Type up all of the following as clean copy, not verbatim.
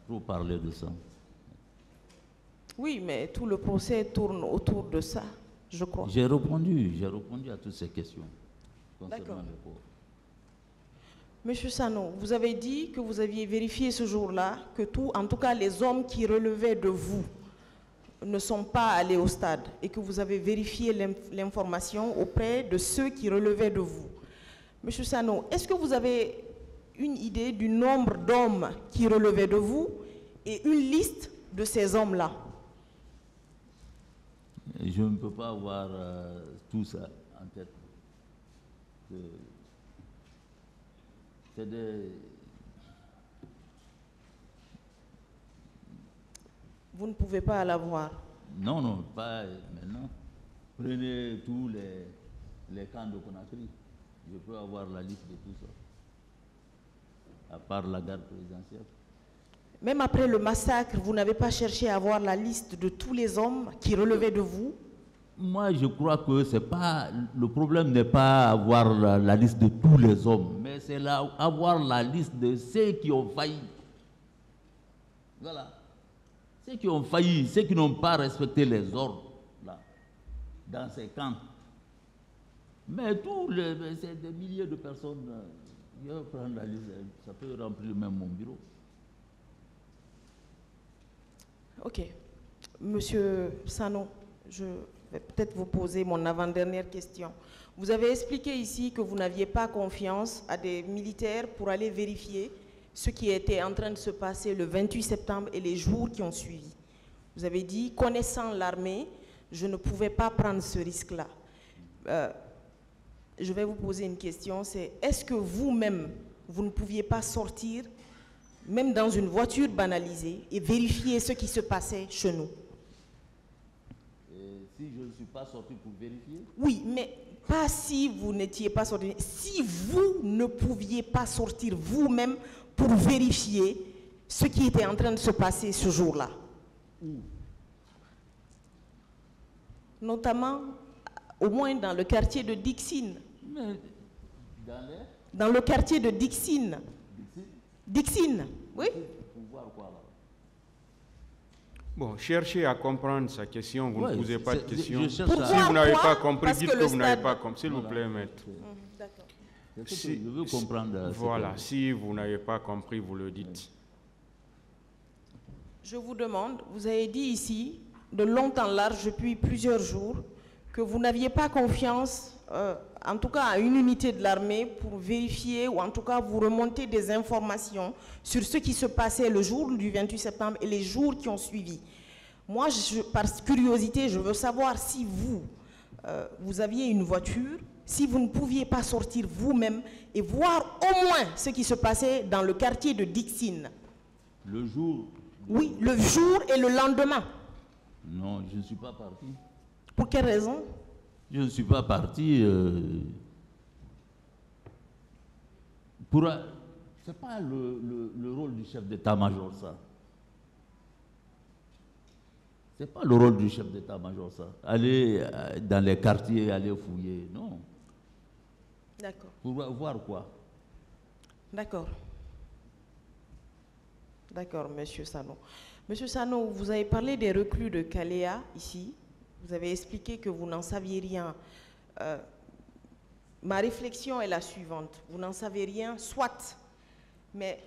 trop parler de ça. Oui, mais tout le procès tourne autour de ça, je crois. J'ai répondu à toutes ces questions concernant D'accord. le corps. Monsieur Sano, vous avez dit que vous aviez vérifié ce jour-là que en tout cas les hommes qui relevaient de vous ne sont pas allés au stade et que vous avez vérifié l'information auprès de ceux qui relevaient de vous. Monsieur Sano, est-ce que vous avez une idée du nombre d'hommes qui relevaient de vous et une liste de ces hommes-là? Je ne peux pas avoir tout ça en tête. C'est des... Vous ne pouvez pas l'avoir. Non, non, pas maintenant. Prenez tous les camps de Conakry. Je peux avoir la liste de tout ça. À part la garde présidentielle. Même après le massacre, vous n'avez pas cherché à avoir la liste de tous les hommes qui relevaient de vous? Moi, je crois que c'est pas, le problème n'est pas avoir la liste de tous les hommes, mais c'est avoir la liste de ceux qui ont failli. Voilà. Ceux qui ont failli, ceux qui n'ont pas respecté les ordres, là, dans ces camps. Mais c'est des milliers de personnes. Je vais prendre la liste, ça peut remplir même mon bureau. Ok. Monsieur Sano, je vais peut-être vous poser mon avant-dernière question. Vous avez expliqué ici que vous n'aviez pas confiance à des militaires pour aller vérifier ce qui était en train de se passer le 28 septembre et les jours qui ont suivi. Vous avez dit, connaissant l'armée, je ne pouvais pas prendre ce risque-là. Je vais vous poser une question, c'est est-ce que vous-même, vous ne pouviez pas sortir, même dans une voiture banalisée, et vérifier ce qui se passait chez nous? Et si je ne suis pas sorti pour vérifier? Oui, mais pas si vous n'étiez pas sorti. Si vous ne pouviez pas sortir vous-même pour vérifier ce qui était en train de se passer ce jour-là. Où? Notamment, au moins dans le quartier de Dixine. Mais dans le quartier de Dixine. Dixine, oui. Pour voir quoi là? Bon, cherchez à comprendre sa question, vous ne posez pas de question. Si Pour vous n'avez pas quoi? compris, Parce dites que que le vous n'avez stade- pas compris, s'il vous plaît, maître. D'accord. Je veux comprendre. Voilà, si vous n'avez pas compris, vous le dites. Je vous demande, vous avez dit ici, de long en large, depuis plusieurs jours, que vous n'aviez pas confiance, en tout cas à une unité de l'armée, pour vérifier, ou en tout cas vous remonter des informations sur ce qui se passait le jour du 28 septembre et les jours qui ont suivi. Moi, par curiosité, je veux savoir si vous aviez une voiture, si vous ne pouviez pas sortir vous-même et voir au moins ce qui se passait dans le quartier de Dixine. Le jour? Oui, le jour et le lendemain. Non, je ne suis pas parti. Pour quelle raison? Je ne suis pas parti pour... Ce n'est pas le rôle du chef d'état-major, ça. Ce n'est pas le rôle du chef d'état-major, ça. Aller dans les quartiers, aller fouiller, non. D'accord. Pour voir quoi? D'accord. D'accord, Monsieur Sano. Monsieur Sano, vous avez parlé des recrues de Kalea ici. Vous avez expliqué que vous n'en saviez rien. Ma réflexion est la suivante. Vous n'en savez rien, soit. Mais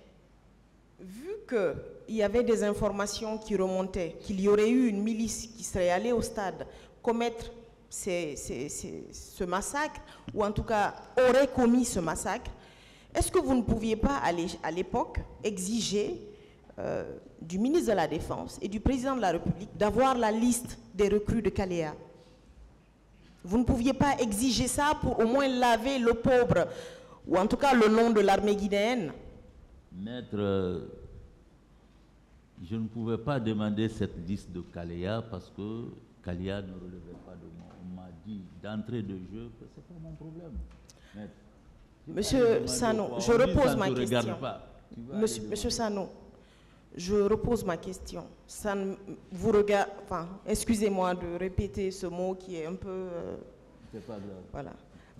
vu qu'il y avait des informations qui remontaient, qu'il y aurait eu une milice qui serait allée au stade commettre ce massacre, ou en tout cas aurait commis ce massacre, est-ce que vous ne pouviez pas aller à l'époque exiger du ministre de la Défense et du président de la République d'avoir la liste des recrues de Kalea? Vous ne pouviez pas exiger ça pour au moins laver le pauvre, ou en tout cas le nom de l'armée guinéenne? Maître, je ne pouvais pas demander cette liste de Kalea parce que Kalea ne relevait pas de moi. On m'a dit d'entrée de jeu que ce n'est pas mon problème. Maître, Monsieur Sano, je repose ma question. Monsieur Sano, je repose ma question. Ça ne vous regarde, enfin, excusez-moi de répéter ce mot qui est un peu... c'est pas grave. Voilà.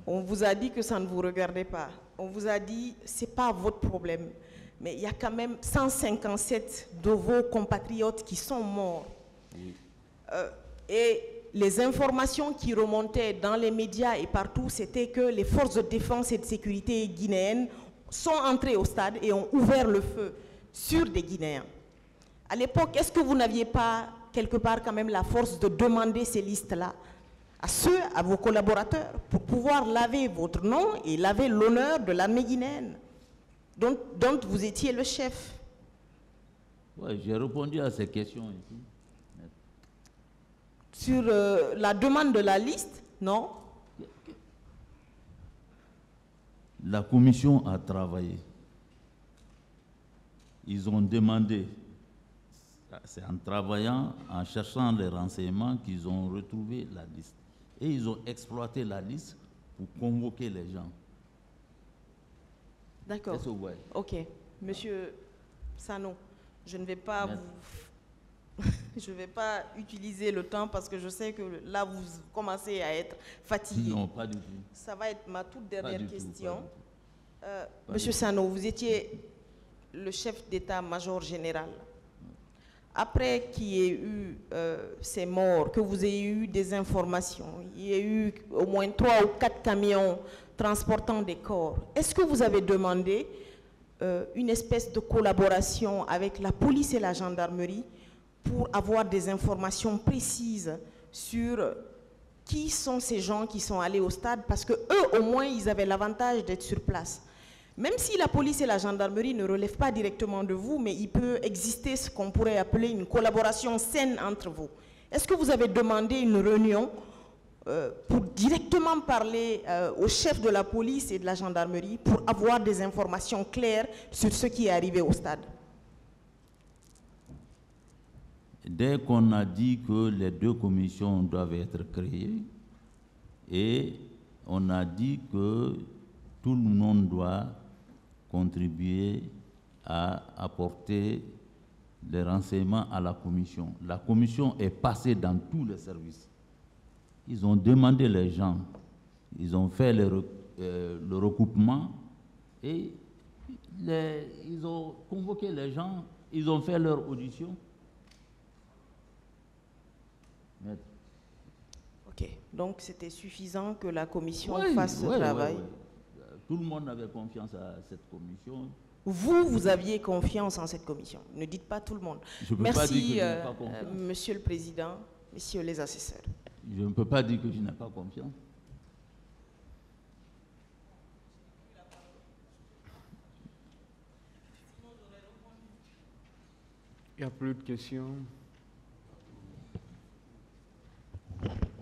On vous a dit que ça ne vous regardait pas. On vous a dit, ce n'est pas votre problème. mais il y a quand même 157 de vos compatriotes qui sont morts. Oui. Et les informations qui remontaient dans les médias et partout, c'était que les forces de défense et de sécurité guinéennes sont entrées au stade et ont ouvert le feu sur des Guinéens. À l'époque, est-ce que vous n'aviez pas quelque part quand même la force de demander ces listes-là à vos collaborateurs, pour pouvoir laver votre nom et laver l'honneur de l'armée guinéenne, dont vous étiez le chef? Oui, j'ai répondu à ces questions ici. Sur la demande de la liste, non? La commission a travaillé. Ils ont demandé, c'est en travaillant, en cherchant les renseignements qu'ils ont retrouvé la liste. Et ils ont exploité la liste pour convoquer les gens. D'accord. Ok. Monsieur Sano, je ne vais pas je ne vais pas utiliser le temps parce que je sais que là, vous commencez à être fatigué. Non, pas du tout. Ça va être ma toute dernière question. Tout, Monsieur Sano, vous étiez le chef d'état-major général. Après qu'il y ait eu ces morts, que vous ayez eu des informations, il y a eu au moins 3 ou 4 camions transportant des corps, est-ce que vous avez demandé une espèce de collaboration avec la police et la gendarmerie pour avoir des informations précises sur qui sont ces gens qui sont allés au stade? Parce que eux, au moins, ils avaient l'avantage d'être sur place. Même si la police et la gendarmerie ne relèvent pas directement de vous, mais il peut exister ce qu'on pourrait appeler une collaboration saine entre vous. Est-ce que vous avez demandé une réunion pour directement parler au chef de la police et de la gendarmerie pour avoir des informations claires sur ce qui est arrivé au stade? Dès qu'on a dit que les 2 commissions doivent être créées, et on a dit que tout le monde doit contribuer à apporter des renseignements à la commission. La commission est passée dans tous les services. Ils ont demandé les gens, ils ont fait le recoupement et ils ont convoqué les gens, ils ont fait leur audition. Ok, donc c'était suffisant que la commission fasse ce travail. Tout le monde avait confiance à cette commission. Vous aviez confiance en cette commission. Ne dites pas tout le monde. Je ne peux pas dire que je n'ai pas confiance. Monsieur le Président, messieurs les assesseurs. Je ne peux pas dire que je n'ai pas confiance. Il n'y a plus de questions.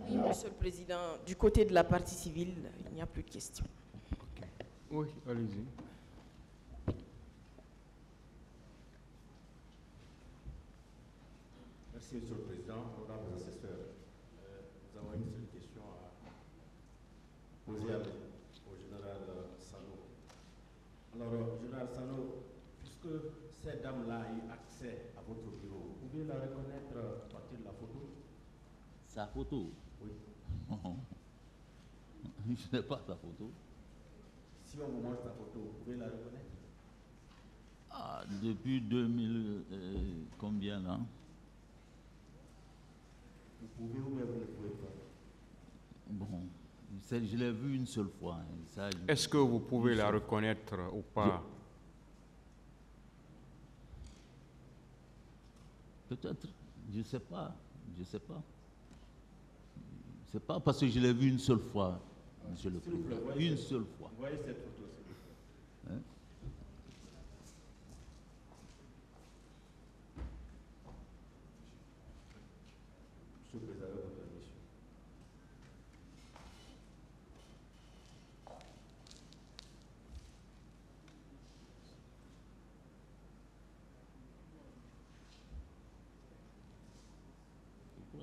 Oui, Monsieur le Président, du côté de la partie civile, il n'y a plus de questions. Okay. Oui, allez-y. Merci, Monsieur le Président. Honorables assesseurs, nous avons une seule question à poser au général Sano. Alors, général Sano, puisque cette dame-là a eu accès à votre bureau, vous pouvez la reconnaître à partir de la photo? Sa photo? Oui. Je n'ai pas sa photo. Si on vous montre sa photo, vous pouvez la reconnaître? Ah, depuis 2000, combien là? Vous pouvez ou bien vous ne pouvez pas? Bon, je l'ai vue une seule fois. Est-ce que vous pouvez la reconnaître ou pas? Peut-être, je ne sais pas. Je ne sais pas. C'est pas parce que je l'ai vue une seule fois, Monsieur le Président. Une seule fois. Voyez cette photo, s'il vous plaît. Hein? Monsieur le Président, votre permission.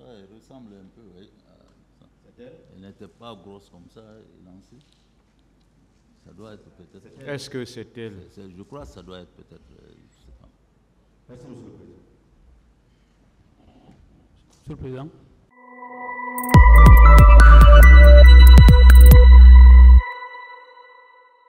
Elle ressemble un peu, oui. C'est elle? Elle n'était pas grosse comme ça, élancée. Ça doit être peut-être... Est-ce que c'est elle? Je crois que ça doit être peut-être... je ne sais pas. Merci, Monsieur le Président. Monsieur le Président.